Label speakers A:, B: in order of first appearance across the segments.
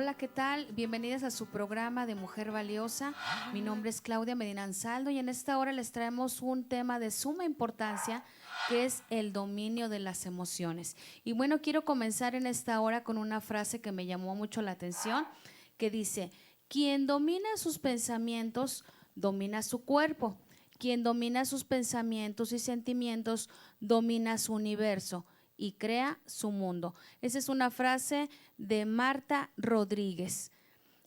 A: Hola, ¿qué tal? Bienvenidas a su programa de Mujer Valiosa. Mi nombre es Claudia Medina Ansaldo y en esta hora les traemos un tema de suma importancia que es el dominio de las emociones. Y bueno, quiero comenzar en esta hora con una frase que me llamó mucho la atención, que dice: quien domina sus pensamientos, domina su cuerpo. Quien domina sus pensamientos y sentimientos, domina su universo y crea su mundo. Esa es una frase de Marta Rodríguez.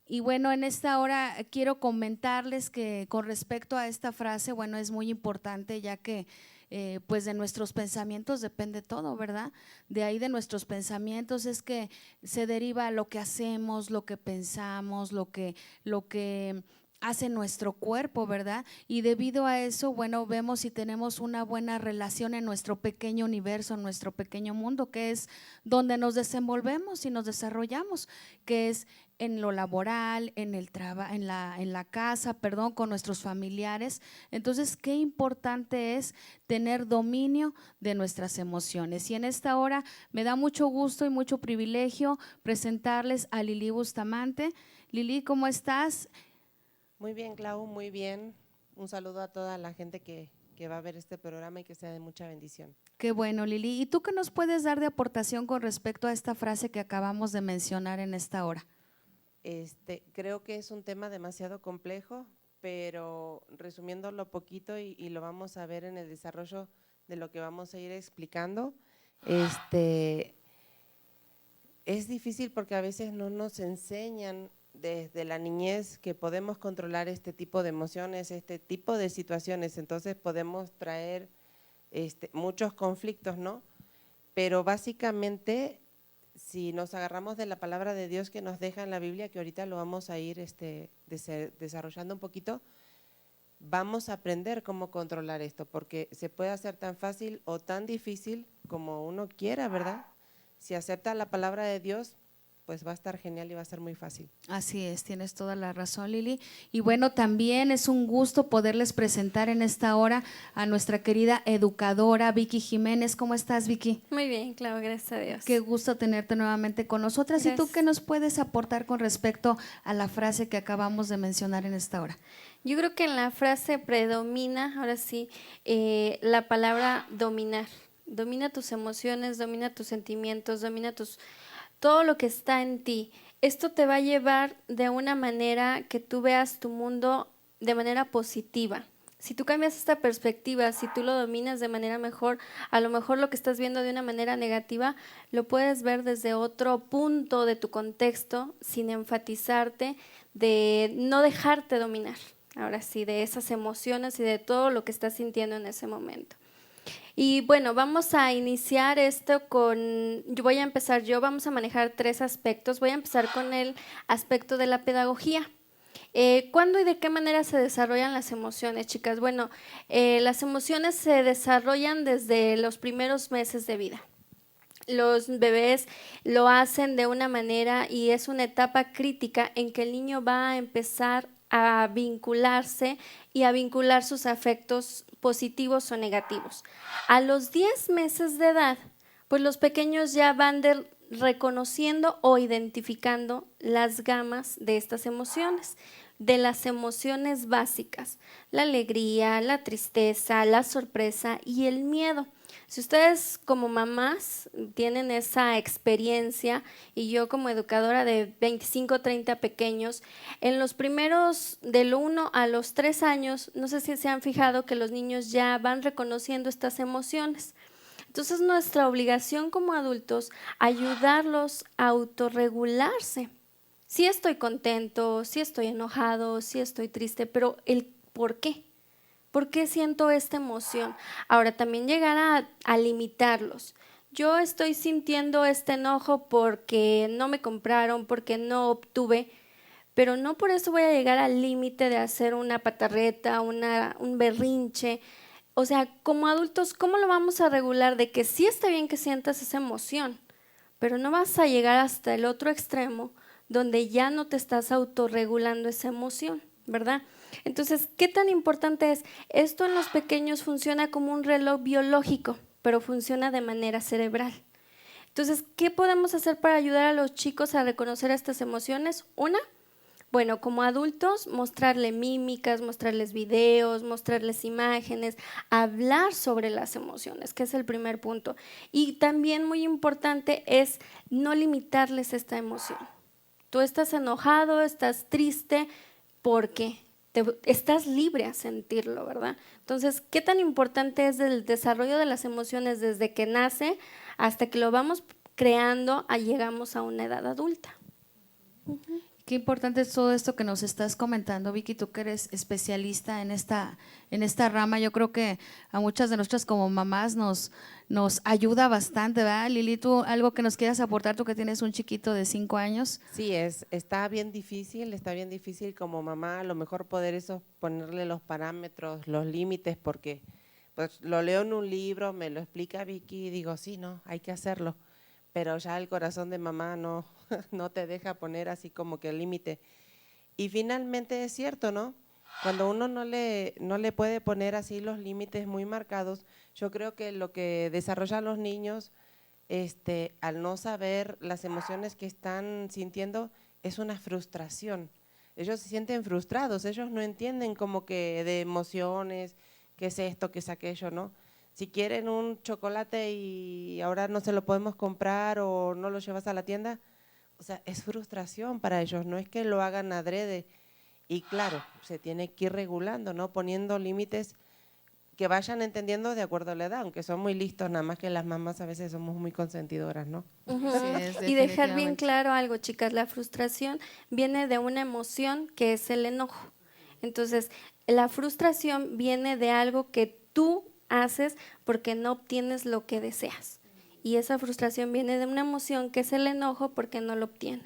A: Y bueno, en esta hora quiero comentarles que con respecto a esta frase, bueno, es muy importante ya que pues de nuestros pensamientos depende todo, ¿verdad? De ahí de nuestros pensamientos es que se deriva lo que hacemos, lo que pensamos, lo que hace nuestro cuerpo, ¿verdad? Y debido a eso, bueno, vemos si tenemos una buena relación en nuestro pequeño universo, en nuestro pequeño mundo, que es donde nos desenvolvemos y nos desarrollamos, que es en lo laboral, en el trabajo, en la casa, perdón, con nuestros familiares. Entonces, qué importante es tener dominio de nuestras emociones. Y en esta hora me da mucho gusto y mucho privilegio presentarles a Lili Bustamante. Lili, ¿cómo estás?
B: Muy bien, Clau, muy bien. Un saludo a toda la gente que va a ver este programa y que sea de mucha bendición.
A: Qué bueno, Lili. ¿Y tú qué nos puedes dar de aportación con respecto a esta frase que acabamos de mencionar en esta hora?
B: Creo que es un tema demasiado complejo, pero resumiéndolo poquito y lo vamos a ver en el desarrollo de lo que vamos a ir explicando, es difícil porque a veces no nos enseñan desde la niñez que podemos controlar este tipo de emociones, este tipo de situaciones, entonces podemos traer muchos conflictos, ¿no? Pero básicamente, si nos agarramos de la palabra de Dios que nos deja en la Biblia, que ahorita lo vamos a ir desarrollando un poquito, vamos a aprender cómo controlar esto, porque se puede hacer tan fácil o tan difícil como uno quiera, ¿verdad? Si acepta la palabra de Dios, pues va a estar genial y va a ser muy fácil.
A: Así es, tienes toda la razón, Lili. Y bueno, también es un gusto poderles presentar en esta hora a nuestra querida educadora Vicky Jiménez. ¿Cómo estás, Vicky?
C: Muy bien, Clau, gracias a Dios.
A: Qué gusto tenerte nuevamente con nosotras. ¿Y tú qué
C: Gracias.
A: nos puedes aportar con respecto a la frase que acabamos de mencionar en esta hora?
C: Yo creo que en la frase predomina, ahora sí, la palabra dominar. Domina tus emociones, domina tus sentimientos, todo lo que está en ti. Esto te va a llevar de una manera que tú veas tu mundo de manera positiva. Si tú cambias esta perspectiva, si tú lo dominas de manera mejor, a lo mejor lo que estás viendo de una manera negativa, lo puedes ver desde otro punto de tu contexto, sin enfatizarte, de no dejarte dominar, ahora sí, de esas emociones y de todo lo que estás sintiendo en ese momento. Y bueno, vamos a iniciar esto voy a empezar vamos a manejar 3 aspectos. Voy a empezar con el aspecto de la pedagogía. ¿Cuándo y de qué manera se desarrollan las emociones, chicas? Bueno, las emociones se desarrollan desde los primeros meses de vida. Los bebés lo hacen de una manera y es una etapa crítica en que el niño va a empezar a vincularse y a vincular sus afectos positivos o negativos. A los 10 meses de edad, pues los pequeños ya van reconociendo o identificando las gamas de estas emociones, de las emociones básicas, la alegría, la tristeza, la sorpresa y el miedo. Si ustedes como mamás tienen esa experiencia y yo como educadora de 25 o 30 pequeños, en los primeros del 1 a los 3 años, no sé si se han fijado que los niños ya van reconociendo estas emociones. Entonces nuestra obligación como adultos ayudarlos a autorregularse. Sí estoy contento, sí estoy enojado, sí estoy triste, pero el por qué. ¿Por qué siento esta emoción? Ahora, también llegar a limitarlos. Yo estoy sintiendo este enojo porque no me compraron, porque no obtuve, pero no por eso voy a llegar al límite de hacer una patarreta, un berrinche. O sea, como adultos, ¿cómo lo vamos a regular de que sí está bien que sientas esa emoción, pero no vas a llegar hasta el otro extremo donde ya no te estás autorregulando esa emoción, ¿verdad? Entonces, ¿qué tan importante es? Esto en los pequeños funciona como un reloj biológico, pero funciona de manera cerebral. Entonces, ¿qué podemos hacer para ayudar a los chicos a reconocer estas emociones? Una, bueno, como adultos, mostrarle mímicas, mostrarles videos, mostrarles imágenes, hablar sobre las emociones, que es el primer punto. Y también muy importante es no limitarles esta emoción. Tú estás enojado, estás triste, porque estás libre a sentirlo, ¿verdad? Entonces, ¿qué tan importante es el desarrollo de las emociones desde que nace hasta que lo vamos creando, llegamos a una edad adulta?
A: Qué importante es todo esto que nos estás comentando, Vicky, tú que eres especialista en esta rama. Yo creo que a muchas de nosotras como mamás nos ayuda bastante, ¿verdad? Lili, ¿tú algo que nos quieras aportar, tú que tienes un chiquito de 5 años?
B: Sí, está bien difícil como mamá a lo mejor poder ponerle los parámetros, los límites, porque pues lo leo en un libro, me lo explica Vicky y digo, sí, no, hay que hacerlo, pero ya el corazón de mamá no, no te deja poner así como que el límite. Y finalmente es cierto, ¿no? Cuando uno no le puede poner así los límites muy marcados, yo creo que lo que desarrollan los niños, al no saber las emociones que están sintiendo, es una frustración. Ellos se sienten frustrados, ellos no entienden como que de emociones, qué es esto, qué es aquello, ¿no? Si quieren un chocolate y ahora no se lo podemos comprar o no lo llevas a la tienda, o sea, es frustración para ellos, no es que lo hagan adrede. Y claro, se tiene que ir regulando, ¿no? Poniendo límites que vayan entendiendo de acuerdo a la edad, aunque son muy listos, nada más que las mamás a veces somos muy consentidoras, ¿no?
A: Sí,
C: Y dejar bien
A: definitivamente.
C: claro algo, chicas, la frustración viene de una emoción que es el enojo. Entonces, la frustración viene de algo que tú haces porque no obtienes lo que deseas. Y esa frustración viene de una emoción que es el enojo porque no lo obtiene.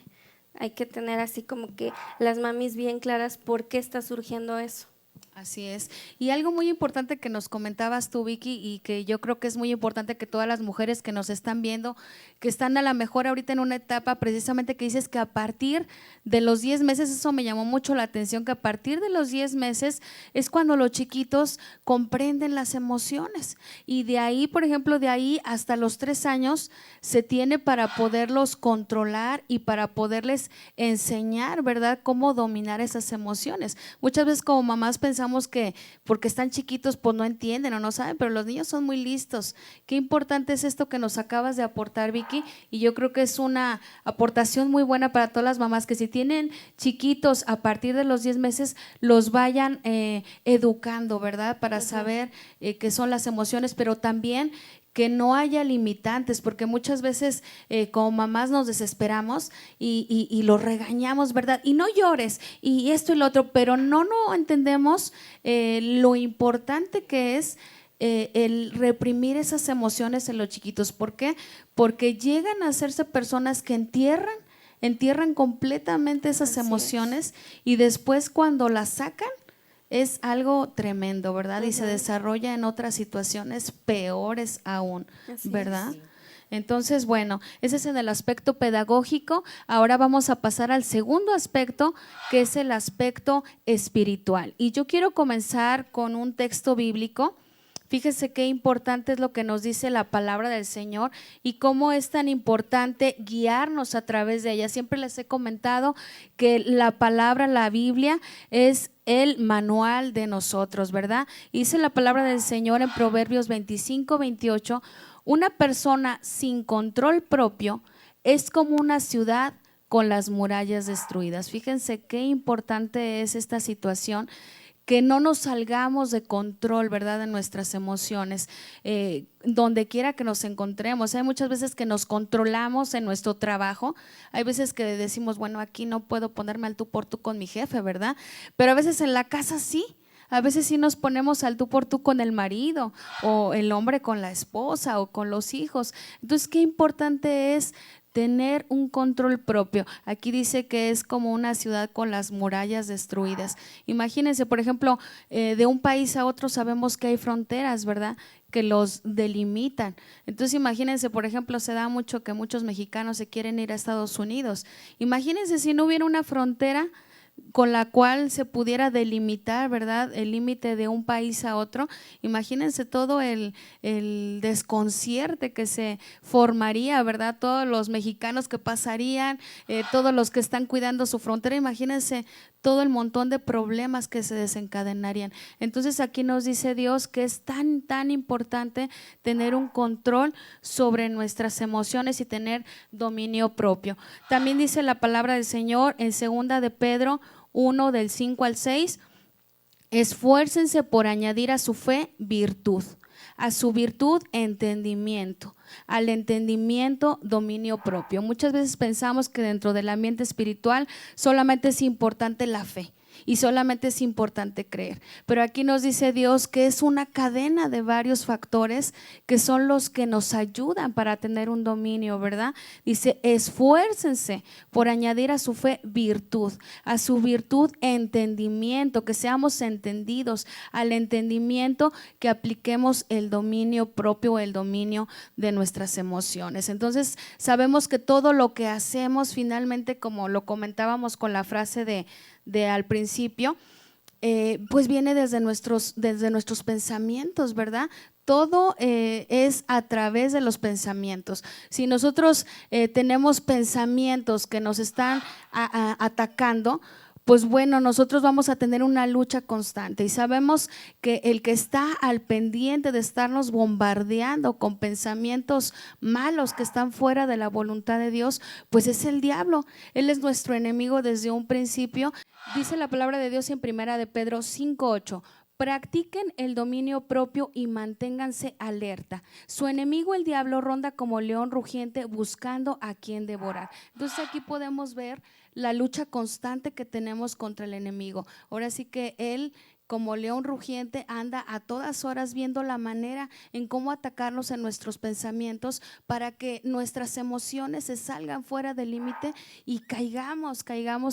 C: Hay que tener así como que las mamis bien claras por qué está surgiendo eso.
A: Así es. Y algo muy importante que nos comentabas tú, Vicky, y que yo creo que es muy importante que todas las mujeres que nos están viendo, que están a lo mejor ahorita en una etapa precisamente que dices que a partir de los 10 meses, eso me llamó mucho la atención, que a partir de los 10 meses es cuando los chiquitos comprenden las emociones. Y de ahí, por ejemplo, de ahí hasta los 3 años se tiene para poderlos controlar y para poderles enseñar, ¿verdad?, cómo dominar esas emociones. Muchas veces como mamás pensamos que porque están chiquitos pues no entienden o no saben, pero los niños son muy listos. Qué importante es esto que nos acabas de aportar, Vicky, y yo creo que es una aportación muy buena para todas las mamás que si tienen chiquitos a partir de los 10 meses los vayan educando, ¿verdad? Para saber qué son las emociones, pero también que no haya limitantes, porque muchas veces como mamás nos desesperamos y los regañamos, ¿verdad? Y no llores, y esto y lo otro, pero no entendemos lo importante que es el reprimir esas emociones en los chiquitos. ¿Por qué? Porque llegan a hacerse personas que entierran completamente esas
C: Así
A: emociones y después cuando las sacan, es algo tremendo, ¿verdad? Y se desarrolla en otras situaciones peores aún,
C: Así
A: ¿verdad?
B: es.
A: Entonces, bueno, ese es en el aspecto pedagógico. Ahora vamos a pasar al segundo aspecto, que es el aspecto espiritual. Y yo quiero comenzar con un texto bíblico. Fíjese qué importante es lo que nos dice la palabra del Señor y cómo es tan importante guiarnos a través de ella. Siempre les he comentado que la palabra, la Biblia, es el manual de nosotros, ¿verdad? Dice la palabra del Señor en Proverbios 25-28, una persona sin control propio es como una ciudad con las murallas destruidas. Fíjense qué importante es esta situación, que no nos salgamos de control, ¿verdad?, de nuestras emociones, donde quiera que nos encontremos. Hay muchas veces que nos controlamos en nuestro trabajo, hay veces que decimos, bueno, aquí no puedo ponerme al tú por tú con mi jefe, ¿verdad? Pero a veces en la casa sí. A veces sí nos ponemos al tú por tú con el marido o el hombre con la esposa o con los hijos. Entonces, qué importante es tener un control propio. Aquí dice que es como una ciudad con las murallas destruidas. Imagínense, por ejemplo, de un país a otro sabemos que hay fronteras, ¿verdad?, que los delimitan. Entonces imagínense, por ejemplo, se da mucho que muchos mexicanos se quieren ir a Estados Unidos. Imagínense si no hubiera una frontera con la cual se pudiera delimitar, ¿verdad?, el límite de un país a otro. Imagínense todo el desconcierte que se formaría, ¿verdad?, todos los mexicanos que pasarían, todos los que están cuidando su frontera, imagínense todo el montón de problemas que se desencadenarían. Entonces aquí nos dice Dios que es tan importante tener un control sobre nuestras emociones y tener dominio propio. También dice la palabra del Señor en 2 de Pedro 1 del 5 al 6, esfuércense por añadir a su fe virtud, a su virtud entendimiento, al entendimiento dominio propio. Muchas veces pensamos que dentro del ambiente espiritual solamente es importante la fe y solamente es importante creer, pero aquí nos dice Dios que es una cadena de varios factores que son los que nos ayudan para tener un dominio, ¿verdad? Dice, esfuércense por añadir a su fe virtud, a su virtud entendimiento, que seamos entendidos, al entendimiento que apliquemos el dominio propio, el dominio de nuestras emociones. Entonces sabemos que todo lo que hacemos finalmente, como lo comentábamos con la frase de al principio, pues viene desde nuestros pensamientos, ¿verdad? Todo es a través de los pensamientos. Si nosotros tenemos pensamientos que nos están atacando, pues bueno, nosotros vamos a tener una lucha constante y sabemos que el que está al pendiente de estarnos bombardeando con pensamientos malos que están fuera de la voluntad de Dios, pues es el diablo. Él es nuestro enemigo desde un principio. Dice la palabra de Dios en 1 de Pedro 5:8. Practiquen el dominio propio y manténganse alerta. Su enemigo, el diablo, ronda como león rugiente buscando a quien devorar. Entonces aquí podemos ver la lucha constante que tenemos contra el enemigo. Ahora sí que él, como león rugiente, anda a todas horas viendo la manera en cómo atacarnos en nuestros pensamientos para que nuestras emociones se salgan fuera del límite y caigamos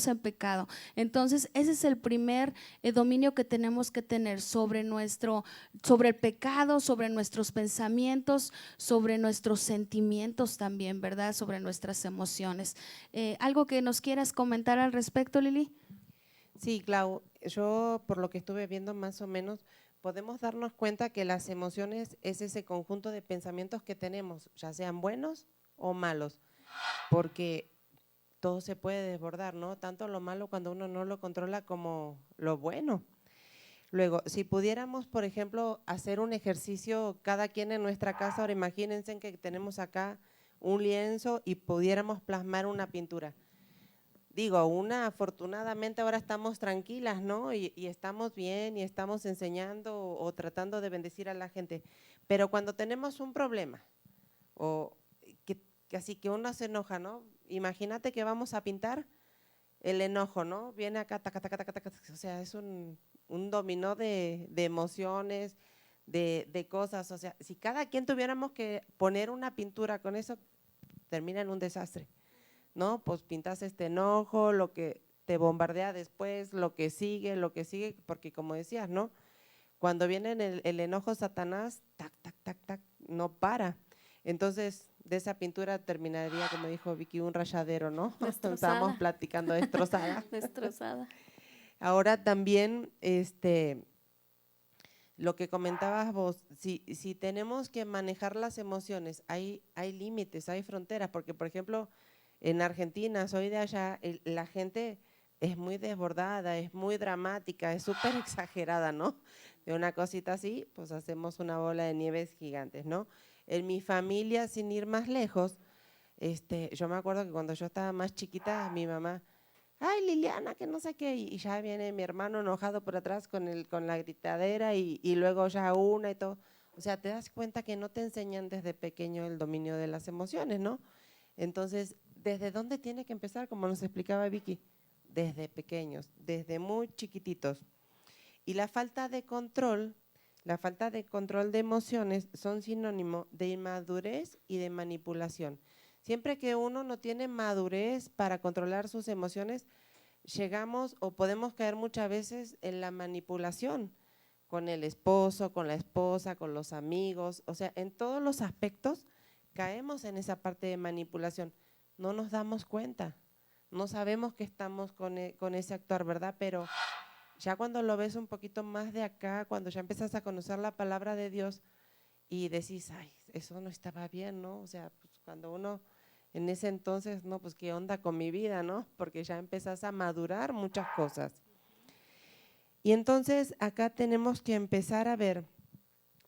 A: en pecado. Entonces ese es el primer dominio que tenemos que tener sobre el pecado, sobre nuestros pensamientos, sobre nuestros sentimientos también, ¿verdad? Sobre nuestras emociones. ¿Algo que nos quieras comentar al respecto, Lili?
B: Sí, Clau, yo por lo que estuve viendo más o menos, podemos darnos cuenta que las emociones es ese conjunto de pensamientos que tenemos, ya sean buenos o malos, porque todo se puede desbordar, ¿no? Tanto lo malo cuando uno no lo controla como lo bueno. Luego, si pudiéramos, por ejemplo, hacer un ejercicio cada quien en nuestra casa, ahora imagínense que tenemos acá un lienzo y pudiéramos plasmar una pintura. Digo, afortunadamente ahora estamos tranquilas, ¿no? Y estamos bien y estamos enseñando o tratando de bendecir a la gente. Pero cuando tenemos un problema o que así que uno se enoja, ¿no? Imagínate que vamos a pintar el enojo, ¿no? Viene acá, taca, taca, taca, taca, o sea, es un dominó de emociones, de cosas. O sea, si cada quien tuviéramos que poner una pintura con eso, termina en un desastre, ¿no? Pues pintas este enojo, lo que te bombardea después, lo que sigue, porque como decías, ¿no? Cuando viene el enojo Satanás, tac, tac, tac, tac, no para. Entonces, de esa pintura terminaría, como dijo Vicky, un rayadero, ¿no?
C: Destrozada.
B: Estábamos platicando, destrozada.
C: Destrozada.
B: Ahora también, lo que comentabas vos, si tenemos que manejar las emociones, hay límites, hay fronteras, porque por ejemplo, en Argentina, soy de allá, la gente es muy desbordada, es muy dramática, es súper exagerada, ¿no? De una cosita así, pues hacemos una bola de nieves gigantes, ¿no? En mi familia, sin ir más lejos, yo me acuerdo que cuando yo estaba más chiquita, mi mamá, ay Liliana, que no sé qué, y ya viene mi hermano enojado por atrás con la gritadera y luego ya una y todo. O sea, te das cuenta que no te enseñan desde pequeño el dominio de las emociones, ¿no? Entonces, ¿desde dónde tiene que empezar? Como nos explicaba Vicky, desde pequeños, desde muy chiquititos. Y la falta de control de emociones son sinónimo de inmadurez y de manipulación. Siempre que uno no tiene madurez para controlar sus emociones, llegamos o podemos caer muchas veces en la manipulación con el esposo, con la esposa, con los amigos, o sea, en todos los aspectos caemos en esa parte de manipulación. No nos damos cuenta, no sabemos que estamos con ese actuar, ¿verdad? Pero ya cuando lo ves un poquito más de acá, cuando ya empiezas a conocer la palabra de Dios y decís, ay, eso no estaba bien, ¿no? O sea, pues cuando uno en ese entonces, no, pues qué onda con mi vida, ¿no? Porque ya empezás a madurar muchas cosas. Y entonces acá tenemos que empezar a ver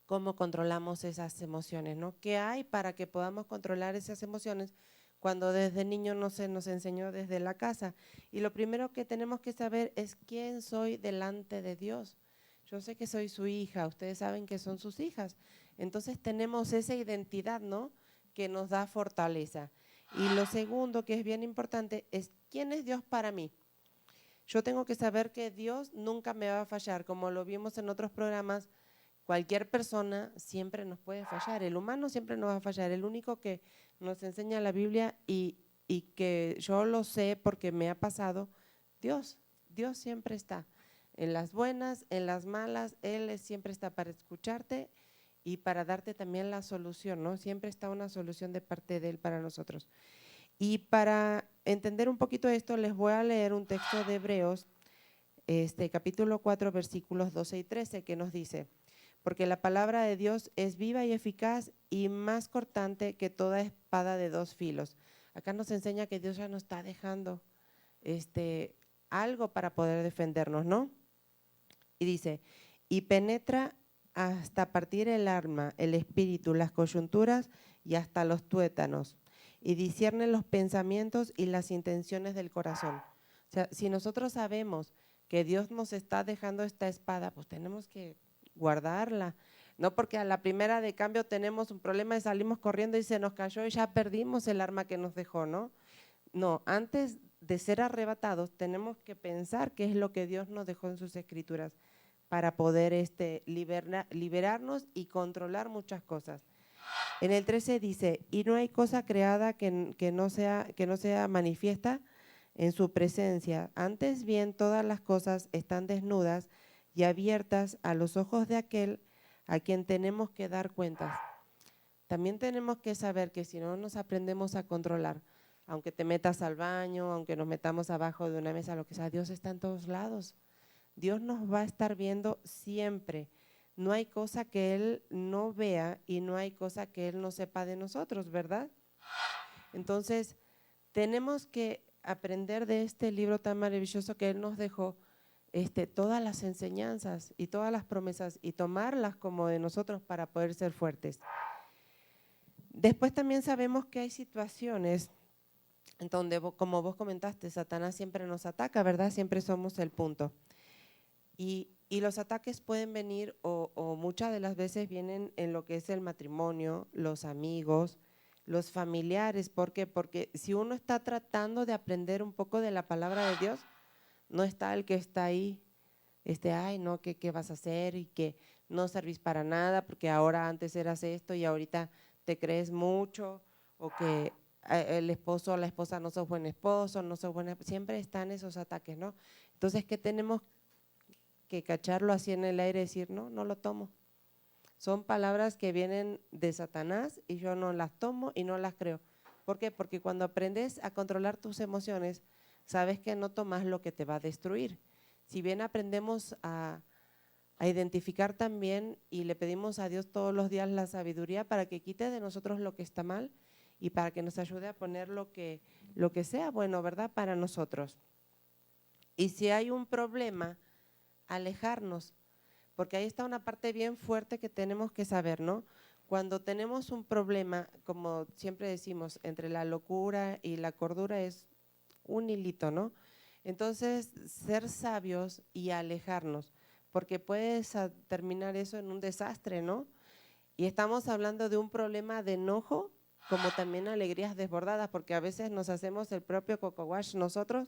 B: cómo controlamos esas emociones, ¿no? ¿Qué hay para que podamos controlar esas emociones cuando desde niño no se nos enseñó desde la casa? Y lo primero que tenemos que saber es quién soy delante de Dios. Yo sé que soy su hija, ustedes saben que son sus hijas. Entonces tenemos esa identidad, ¿no? Que nos da fortaleza. Y lo segundo que es bien importante es quién es Dios para mí. Yo tengo que saber que Dios nunca me va a fallar, como lo vimos en otros programas. Cualquier persona siempre nos puede fallar, el humano siempre nos va a fallar, el único que nos enseña la Biblia y que yo lo sé porque me ha pasado, Dios siempre está, en las buenas, en las malas, Él siempre está para escucharte y para darte también la solución, ¿no? Siempre está una solución de parte de Él para nosotros. Y para entender un poquito esto, les voy a leer un texto de Hebreos, capítulo 4, versículos 12 y 13, que nos dice: porque la palabra de Dios es viva y eficaz y más cortante que toda espada de dos filos. Acá nos enseña que Dios ya nos está dejando algo para poder defendernos, ¿no? Y dice, y penetra hasta partir el alma, el espíritu, las coyunturas y hasta los tuétanos, y discierne los pensamientos y las intenciones del corazón. O sea, si nosotros sabemos que Dios nos está dejando esta espada, pues tenemos que guardarla, no porque a la primera de cambio tenemos un problema y salimos corriendo y se nos cayó y ya perdimos el arma que nos dejó, ¿no? No, antes de ser arrebatados tenemos que pensar qué es lo que Dios nos dejó en sus escrituras para poder liberarnos y controlar muchas cosas. En el 13 dice, y no hay cosa creada que no sea manifiesta en su presencia. Antes bien, todas las cosas están desnudas y abiertas a los ojos de aquel a quien tenemos que dar cuentas. También tenemos que saber que si no nos aprendemos a controlar, aunque te metas al baño, aunque nos metamos abajo de una mesa, lo que sea, Dios está en todos lados. Dios nos va a estar viendo siempre. No hay cosa que Él no vea y no hay cosa que Él no sepa de nosotros, ¿verdad? Entonces, tenemos que aprender de este libro tan maravilloso que Él nos dejó, todas las enseñanzas y todas las promesas y tomarlas como de nosotros para poder ser fuertes. Después también sabemos que hay situaciones en donde, como vos comentaste, Satanás siempre nos ataca, ¿verdad? Siempre somos el punto. Y los ataques pueden venir o muchas de las veces vienen en lo que es el matrimonio, los amigos, los familiares. ¿Por qué? Porque si uno está tratando de aprender un poco de la palabra de Dios, no está el que está ahí, ay, no, ¿qué vas a hacer? Y que no servís para nada porque ahora antes eras esto y ahorita te crees mucho, o que el esposo o la esposa no sos buen esposo, no sos buena, siempre están esos ataques, ¿no? Entonces, ¿qué tenemos que cacharlo así en el aire y decir, no lo tomo? Son palabras que vienen de Satanás y yo no las tomo y no las creo. ¿Por qué? Porque cuando aprendes a controlar tus emociones, sabes que no tomas lo que te va a destruir. Si bien aprendemos a identificar también y le pedimos a Dios todos los días la sabiduría para que quite de nosotros lo que está mal y para que nos ayude a poner lo que sea bueno, ¿verdad? Para nosotros. Y si hay un problema, alejarnos, porque ahí está una parte bien fuerte que tenemos que saber, ¿no? Cuando tenemos un problema, como siempre decimos, entre la locura y la cordura es un hilito, ¿no? Entonces, ser sabios y alejarnos, porque puedes terminar eso en un desastre, ¿no? Y estamos hablando de un problema de enojo, como también alegrías desbordadas, porque a veces nos hacemos el propio coco wash nosotros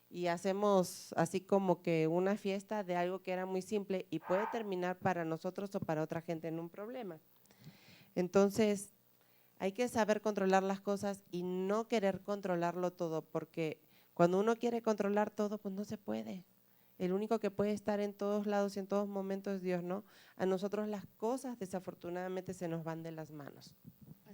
B: y hacemos así como que una fiesta de algo que era muy simple y puede terminar para nosotros o para otra gente en un problema. Entonces, hay que saber controlar las cosas y no querer controlarlo todo, porque cuando uno quiere controlar todo, pues no se puede. El único que puede estar en todos lados y en todos momentos es Dios, ¿no? A nosotros las cosas desafortunadamente se nos van de las manos.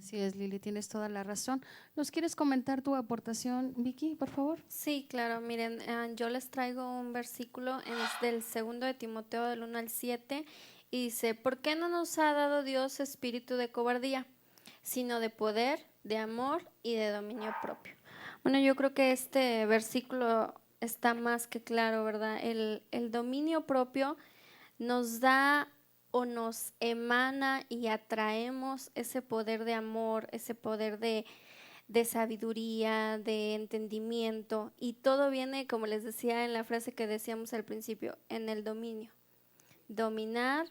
A: Así es, Lili, tienes toda la razón. ¿Nos quieres comentar tu aportación, Vicky, por favor?
C: Sí, claro, miren, yo les traigo un versículo del 2 de Timoteo del 1 al 7 y dice, ¿por qué no nos ha dado Dios espíritu de cobardía, sino de poder, de amor y de dominio propio? Bueno, yo creo que este versículo está más que claro, ¿verdad? El dominio propio nos da o nos emana y atraemos ese poder de amor, ese poder de sabiduría, de entendimiento, y todo viene, como les decía en la frase que decíamos al principio, en el dominio. Dominar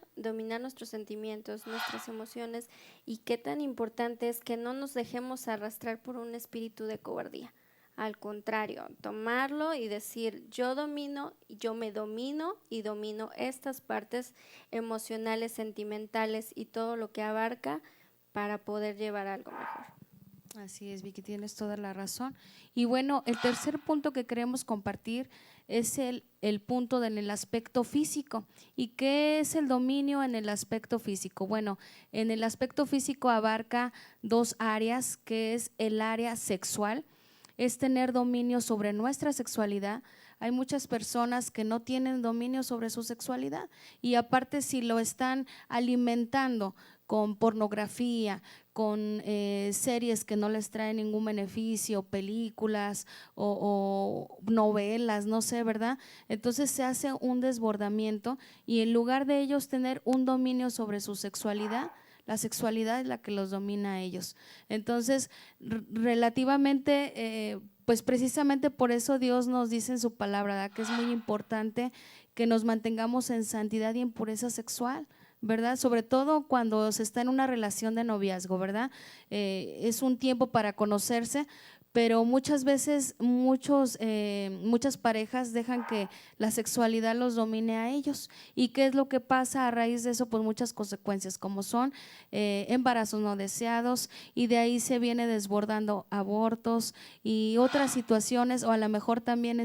C: nuestros sentimientos, nuestras emociones, y qué tan importante es que no nos dejemos arrastrar por un espíritu de cobardía. Al contrario, tomarlo y decir, yo me domino y domino estas partes emocionales, sentimentales y todo lo que abarca para poder llevar algo mejor.
A: Así es, Vicky, tienes toda la razón. Y bueno, el tercer punto que queremos compartir es el punto en el aspecto físico. ¿Y qué es el dominio en el aspecto físico? Bueno, en el aspecto físico abarca dos áreas, que es el área sexual, es tener dominio sobre nuestra sexualidad. Hay muchas personas que no tienen dominio sobre su sexualidad y aparte si lo están alimentando con pornografía, con series que no les traen ningún beneficio, películas o novelas, no sé, ¿verdad? Entonces se hace un desbordamiento y en lugar de ellos tener un dominio sobre su sexualidad, la sexualidad es la que los domina a ellos. Entonces, relativamente, pues precisamente por eso Dios nos dice en su palabra, ¿verdad?, que es muy importante que nos mantengamos en santidad y en pureza sexual, ¿verdad? Sobre todo cuando se está en una relación de noviazgo, ¿verdad? Es un tiempo para conocerse, pero muchas veces muchas parejas dejan que la sexualidad los domine a ellos. ¿Y qué es lo que pasa a raíz de eso? Pues muchas consecuencias, como son embarazos no deseados, y de ahí se viene desbordando abortos y otras situaciones, o a lo mejor también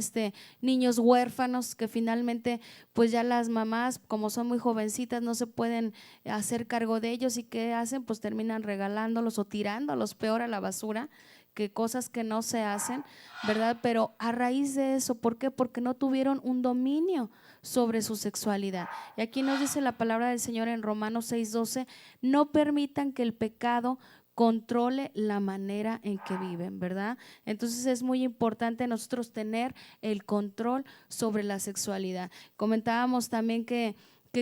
A: niños huérfanos que finalmente pues ya las mamás, como son muy jovencitas, no se pueden hacer cargo de ellos, y ¿qué hacen? Pues terminan regalándolos o tirándolos, peor, a la basura, que cosas que no se hacen, ¿verdad? Pero a raíz de eso, ¿por qué? Porque no tuvieron un dominio sobre su sexualidad. Y aquí nos dice la palabra del Señor en Romanos 6:12, no permitan que el pecado controle la manera en que viven, ¿verdad? Entonces es muy importante nosotros tener el control sobre la sexualidad. Comentábamos también que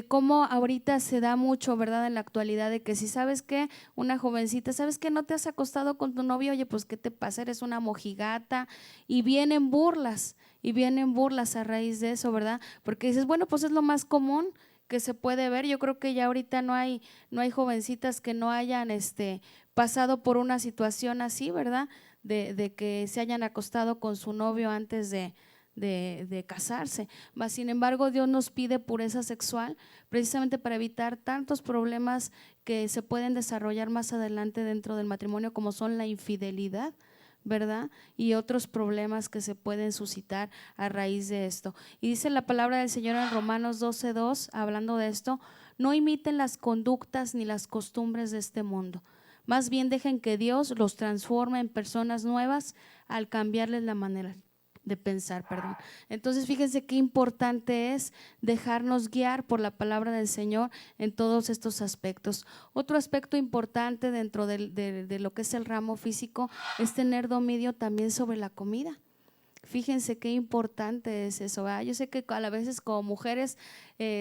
A: como ahorita se da mucho, ¿verdad?, en la actualidad, de que si sabes que una jovencita, ¿sabes que no te has acostado con tu novio? Oye, pues ¿qué te pasa? Eres una mojigata, y vienen burlas a raíz de eso, ¿verdad? Porque dices, bueno, pues es lo más común que se puede ver. Yo creo que ya ahorita no hay jovencitas que no hayan pasado por una situación así, ¿verdad? De que se hayan acostado con su novio antes de casarse. Mas, sin embargo, Dios nos pide pureza sexual precisamente para evitar tantos problemas que se pueden desarrollar más adelante dentro del matrimonio, como son la infidelidad, ¿verdad? Y otros problemas que se pueden suscitar a raíz de esto. Y dice la palabra del Señor en Romanos 12:2, hablando de esto, no imiten las conductas ni las costumbres de este mundo, más bien dejen que Dios los transforme en personas nuevas al cambiarles la manera de pensar, perdón. Entonces, fíjense qué importante es dejarnos guiar por la palabra del Señor en todos estos aspectos. Otro aspecto importante dentro de lo que es el ramo físico es tener dominio también sobre la comida. Fíjense qué importante es eso, ¿verdad? Yo sé que a veces como mujeres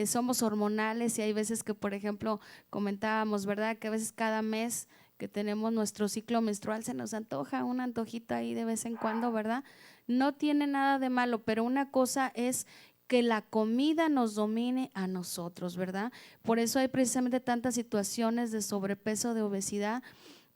A: somos hormonales, y hay veces que, por ejemplo, comentábamos, ¿verdad?, que a veces cada mes que tenemos nuestro ciclo menstrual se nos antoja un antojito ahí de vez en cuando, ¿verdad? No tiene nada de malo, pero una cosa es que la comida nos domine a nosotros, ¿verdad? Por eso hay precisamente tantas situaciones de sobrepeso, de obesidad,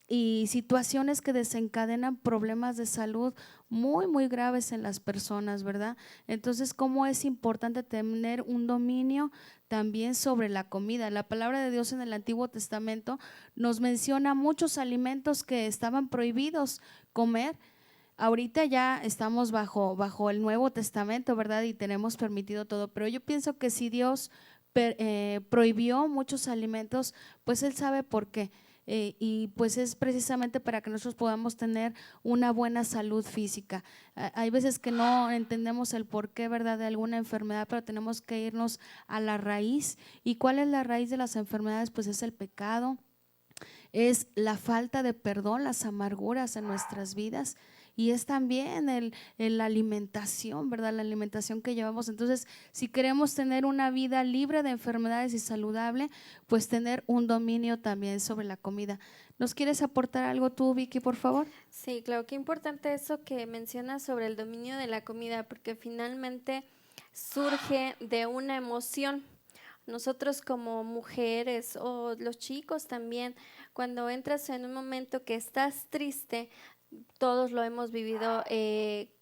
A: y situaciones que desencadenan problemas de salud muy, muy graves en las personas, ¿verdad? Entonces, ¿cómo es importante tener un dominio también sobre la comida? La palabra de Dios en el Antiguo Testamento nos menciona muchos alimentos que estaban prohibidos comer. Ahorita ya estamos bajo el Nuevo Testamento, ¿verdad? Y tenemos permitido todo, pero yo pienso que si Dios prohibió muchos alimentos, pues Él sabe por qué. y pues es precisamente para que nosotros podamos tener una buena salud física. Hay veces que no entendemos el porqué, ¿verdad?, de alguna enfermedad, pero tenemos que irnos a la raíz. ¿Y cuál es la raíz de las enfermedades? Pues es el pecado, es la falta de perdón, las amarguras en nuestras vidas, y es también la alimentación, ¿verdad? La alimentación que llevamos. Entonces, si queremos tener una vida libre de enfermedades y saludable, pues tener un dominio también sobre la comida. ¿Nos quieres aportar algo tú, Vicky, por favor?
C: Sí, claro, qué importante eso que mencionas sobre el dominio de la comida, porque finalmente surge de una emoción. Nosotros como mujeres o los chicos también, cuando entras en un momento que estás triste, todos lo hemos vivido,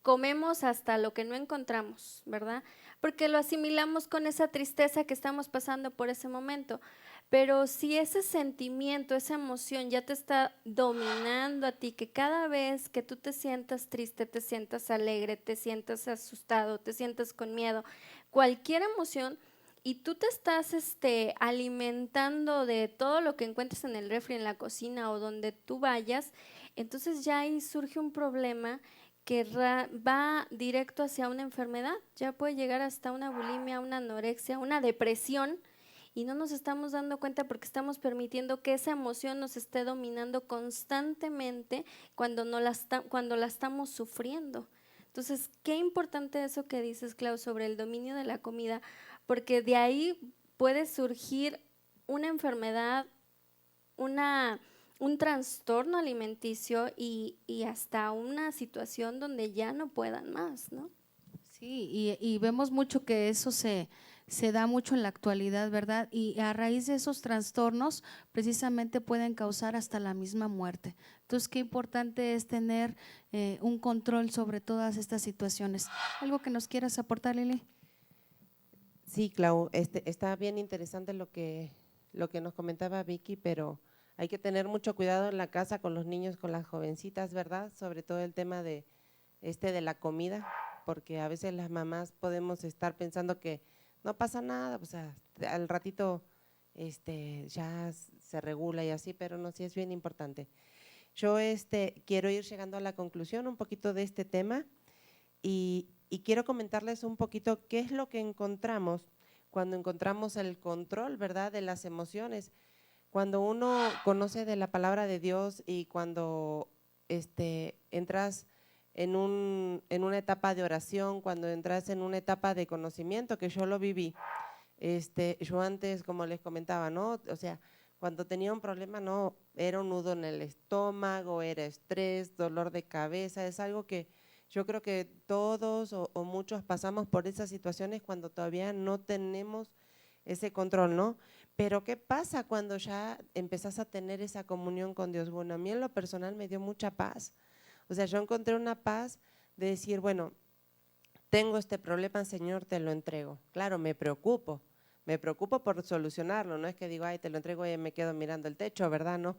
C: comemos hasta lo que no encontramos, ¿verdad? Porque lo asimilamos con esa tristeza que estamos pasando por ese momento. Pero si ese sentimiento, esa emoción ya te está dominando a ti, que cada vez que tú te sientas triste, te sientas alegre, te sientas asustado, te sientas con miedo, cualquier emoción, y tú te estás alimentando de todo lo que encuentres en el refri, en la cocina o donde tú vayas, entonces ya ahí surge un problema que va directo hacia una enfermedad, ya puede llegar hasta una bulimia, una anorexia, una depresión, y no nos estamos dando cuenta porque estamos permitiendo que esa emoción nos esté dominando constantemente cuando, cuando la estamos sufriendo. Entonces, qué importante eso que dices, Clau, sobre el dominio de la comida, porque de ahí puede surgir una enfermedad, un trastorno alimenticio y hasta una situación donde ya no puedan más, ¿no?
A: Sí, y vemos mucho que eso se da mucho en la actualidad, ¿verdad? Y a raíz de esos trastornos precisamente pueden causar hasta la misma muerte. Entonces, qué importante es tener un control sobre todas estas situaciones. ¿Algo que nos quieras aportar, Lili?
B: Sí, Clau, está bien interesante lo que nos comentaba Vicky, pero hay que tener mucho cuidado en la casa con los niños, con las jovencitas, ¿verdad? Sobre todo el tema de la comida, porque a veces las mamás podemos estar pensando que no pasa nada, o sea, al ratito ya se regula y así, pero no, sí es bien importante. Yo quiero ir llegando a la conclusión un poquito de este tema y quiero comentarles un poquito qué es lo que encontramos cuando encontramos el control, ¿verdad?, de las emociones. Cuando uno conoce de la palabra de Dios y cuando entras en una etapa de oración, cuando entras en una etapa de conocimiento, que yo lo viví. Yo antes, como les comentaba, ¿no? O sea, cuando tenía un problema, no, era un nudo en el estómago, era estrés, dolor de cabeza, es algo que yo creo que todos o muchos pasamos por esas situaciones cuando todavía no tenemos ese control, ¿no? Pero ¿qué pasa cuando ya empezás a tener esa comunión con Dios? Bueno, a mí en lo personal me dio mucha paz. O sea, yo encontré una paz de decir, bueno, tengo este problema, Señor, te lo entrego. Claro, me preocupo por solucionarlo, no es que digo, ay, te lo entrego y me quedo mirando el techo, ¿verdad? No,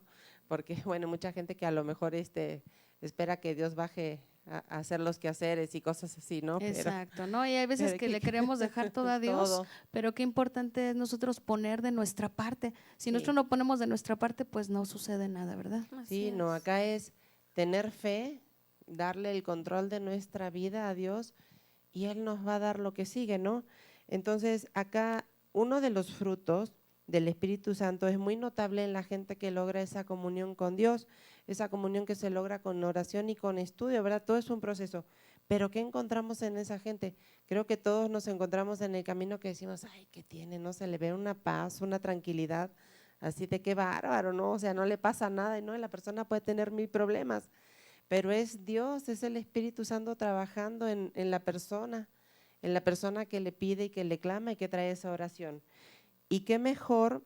B: porque, bueno, mucha gente que a lo mejor espera que Dios baje a hacer los quehaceres y cosas así, ¿no?
A: Exacto, ¿no? Y hay veces
B: pero
A: que le queremos dejar todo a Dios,
B: todo.
A: pero qué importante es nosotros poner de nuestra parte. Si
B: Sí.
A: nosotros no ponemos de nuestra parte, pues no sucede nada, ¿verdad?
C: Así
B: Sí, no,
C: es.
B: acá es tener fe, darle el control de nuestra vida a Dios y Él nos va a dar lo que sigue, ¿no? Entonces, acá uno de los frutos del Espíritu Santo es muy notable en la gente que logra esa comunión con Dios, esa comunión que se logra con oración y con estudio, ¿verdad? Todo es un proceso. Pero ¿qué encontramos en esa gente? Creo que todos nos encontramos en el camino que decimos, ay, ¿qué tiene? No se le ve una paz, una tranquilidad, así de qué bárbaro, ¿no? O sea, no le pasa nada y no, la persona puede tener 1000 problemas, pero es Dios, es el Espíritu Santo trabajando en la persona que le pide y que le clama y que trae esa oración. Y qué mejor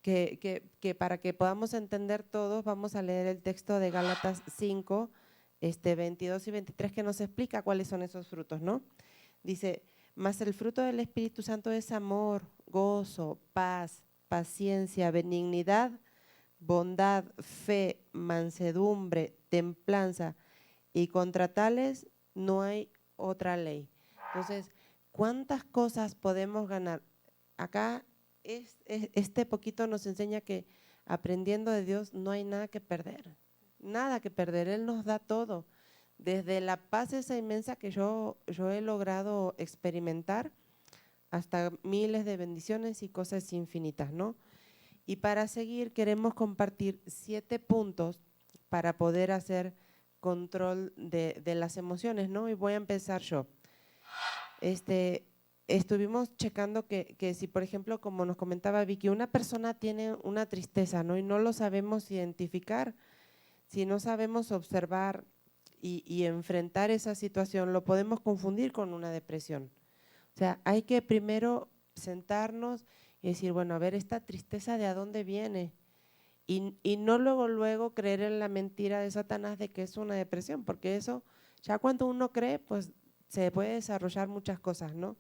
B: que para que podamos entender todos, vamos a leer el texto de Gálatas 5, 22 y 23, que nos explica cuáles son esos frutos, ¿no? Dice, mas el fruto del Espíritu Santo es amor, gozo, paz, paciencia, benignidad, bondad, fe, mansedumbre, templanza, y contra tales no hay otra ley. Entonces, ¿cuántas cosas podemos ganar? Acá este poquito nos enseña que aprendiendo de Dios, no hay nada que perder, nada que perder. Él nos da todo, desde la paz esa inmensa que yo he logrado experimentar hasta miles de bendiciones y cosas infinitas, ¿no? Y para seguir queremos compartir 7 puntos para poder hacer control de las emociones, ¿no? Y voy a empezar yo. Estuvimos checando que si, por ejemplo, como nos comentaba Vicky, una persona tiene una tristeza, ¿no? Y no lo sabemos identificar, si no sabemos observar y enfrentar esa situación, lo podemos confundir con una depresión. O sea, hay que primero sentarnos y decir, bueno, a ver, esta tristeza ¿de a dónde viene? Y no luego creer en la mentira de Satanás de que es una depresión, porque eso, ya cuando uno cree, pues se puede desarrollar muchas cosas, ¿no?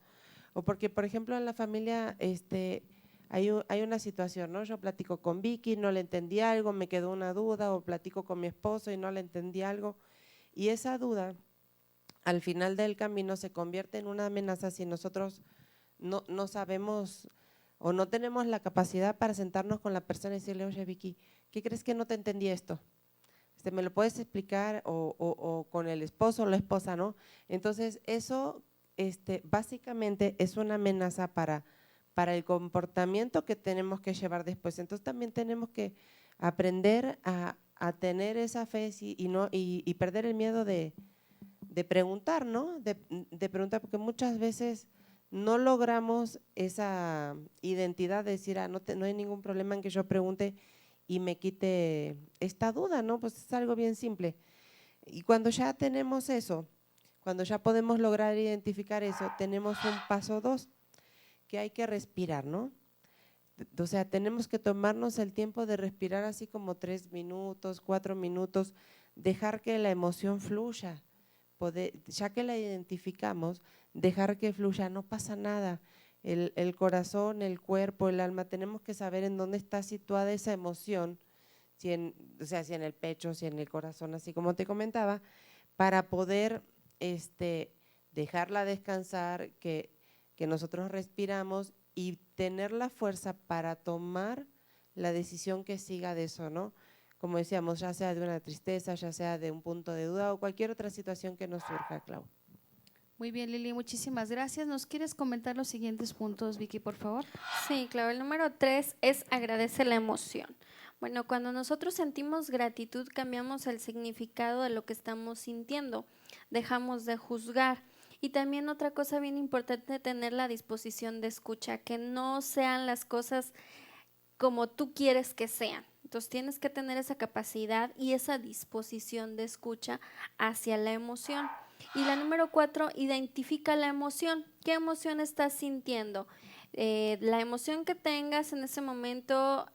B: O porque, por ejemplo, en la familia hay una situación, ¿no? Yo platico con Vicky, no le entendí algo, me quedó una duda, o platico con mi esposo y no le entendí algo, y esa duda al final del camino se convierte en una amenaza si nosotros no sabemos o no tenemos la capacidad para sentarnos con la persona y decirle, oye Vicky, ¿qué crees que no te entendí esto? ¿Me lo puedes explicar? O con el esposo o la esposa, ¿no? Entonces eso básicamente es una amenaza para el comportamiento que tenemos que llevar después. Entonces también tenemos que aprender a tener esa fe y perder el miedo de preguntar, ¿no? De preguntar, porque muchas veces no logramos esa identidad de decir, no hay ningún problema en que yo pregunte y me quite esta duda, ¿no? Pues es algo bien simple. Y cuando ya tenemos eso, cuando ya podemos lograr identificar eso, tenemos un paso 2, que hay que respirar, ¿no? O sea, tenemos que tomarnos el tiempo de respirar así como 3 minutos, 4 minutos, dejar que la emoción fluya. Ya que la identificamos, dejar que fluya, no pasa nada. El corazón, el cuerpo, el alma, tenemos que saber en dónde está situada esa emoción, si en el pecho, si en el corazón, así como te comentaba, para poder dejarla descansar, que nosotros respiramos y tener la fuerza para tomar la decisión que siga de eso, ¿no? Como decíamos, ya sea de una tristeza, ya sea de un punto de duda o cualquier otra situación que nos surja, Clau.
A: Muy bien, Lili, muchísimas gracias. ¿Nos quieres comentar los siguientes puntos, Vicky, por favor?
C: Sí, claro. El número 3 es agradece la emoción. Bueno, cuando nosotros sentimos gratitud, cambiamos el significado de lo que estamos sintiendo, dejamos de juzgar. Y también otra cosa bien importante, tener la disposición de escucha, que no sean las cosas como tú quieres que sean. Entonces tienes que tener esa capacidad y esa disposición de escucha hacia la emoción. Y la número 4, identifica la emoción. ¿Qué emoción estás sintiendo? La emoción que tengas en ese momento,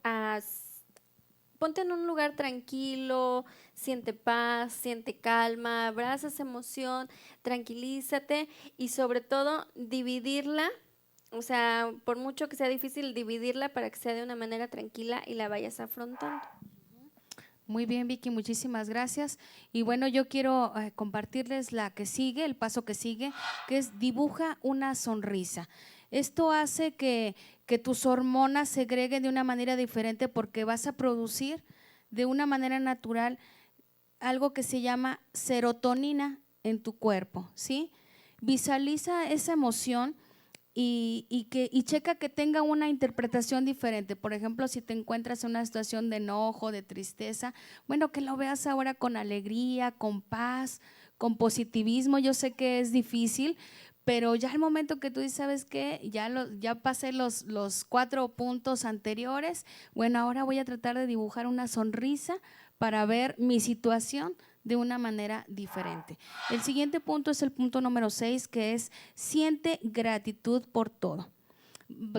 C: ponte en un lugar tranquilo, siente paz, siente calma, abraza esa emoción, tranquilízate y sobre todo dividirla. O sea, por mucho que sea difícil, dividirla para que sea de una manera tranquila y la vayas afrontando.
A: Muy bien, Vicky, muchísimas gracias. Y bueno, yo quiero compartirles la que sigue, el paso que sigue, que es dibuja una sonrisa. Esto hace que tus hormonas segreguen de una manera diferente porque vas a producir de una manera natural algo que se llama serotonina en tu cuerpo, ¿sí? Visualiza esa emoción y checa que tenga una interpretación diferente. Por ejemplo, si te encuentras en una situación de enojo, de tristeza, bueno, que lo veas ahora con alegría, con paz, con positivismo. Yo sé que es difícil, pero ya al momento que tú dices, ¿sabes qué? Ya pasé los 4 puntos anteriores, bueno, ahora voy a tratar de dibujar una sonrisa para ver mi situación de una manera diferente. El siguiente punto es el punto número 6, que es siente gratitud por todo.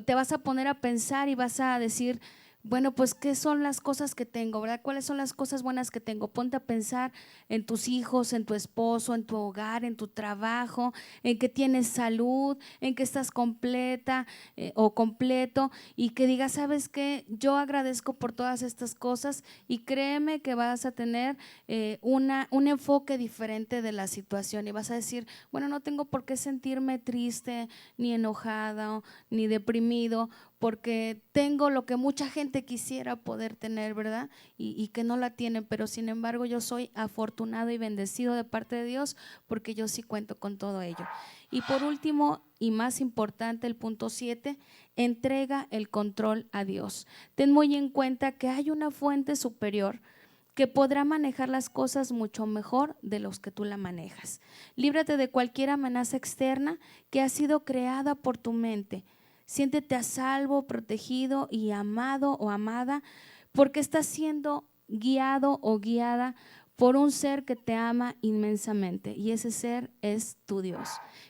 A: Te vas a poner a pensar y vas a decir, bueno, pues ¿qué son las cosas que tengo, verdad? ¿Cuáles son las cosas buenas que tengo? Ponte a pensar en tus hijos, en tu esposo, en tu hogar, en tu trabajo, en que tienes salud, en que estás completa o completo, y que digas, ¿sabes qué? Yo agradezco por todas estas cosas, y créeme que vas a tener un enfoque diferente de la situación y vas a decir, bueno, no tengo por qué sentirme triste, ni enojada, ni deprimido, porque tengo lo que mucha gente quisiera poder tener, ¿verdad? Y que no la tienen, pero sin embargo yo soy afortunado y bendecido de parte de Dios porque yo sí cuento con todo ello. Y por último y más importante, el punto 7, entrega el control a Dios. Ten muy en cuenta que hay una fuente superior que podrá manejar las cosas mucho mejor de los que tú la manejas. Líbrate de cualquier amenaza externa que ha sido creada por tu mente. Siéntete a salvo, protegido y amado o amada porque estás siendo guiado o guiada por un ser que te ama inmensamente y ese ser es tu Dios.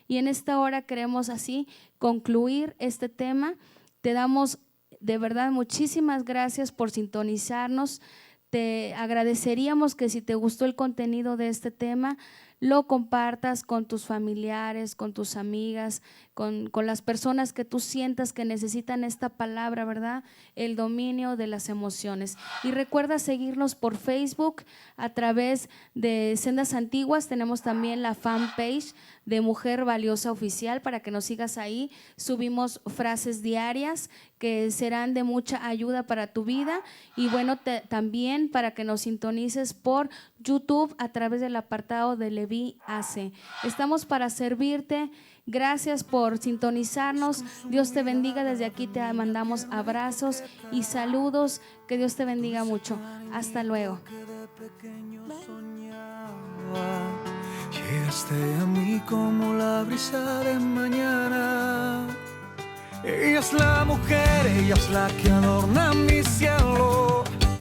A: Y en esta hora queremos así concluir este tema. Te damos de verdad muchísimas gracias por sintonizarnos. Te agradeceríamos que si te gustó el contenido de este tema, lo compartas con tus familiares, con tus amigas, con las personas que tú sientas que necesitan esta palabra, ¿verdad? El dominio de las emociones. Y recuerda seguirnos por Facebook a través de Sendas Antiguas. Tenemos también la fanpage de Mujer Valiosa Oficial para que nos sigas ahí. Subimos frases diarias que serán de mucha ayuda para tu vida y bueno, también para que nos sintonices por YouTube a través del apartado de Leví AC. Estamos para servirte. Gracias por sintonizarnos. Dios te bendiga. Desde aquí te mandamos abrazos y saludos. Que Dios te bendiga mucho. Hasta luego.
D: Llegaste a mí como la brisa de mañana. Ella es la mujer, ella es la que adorna mi cielo.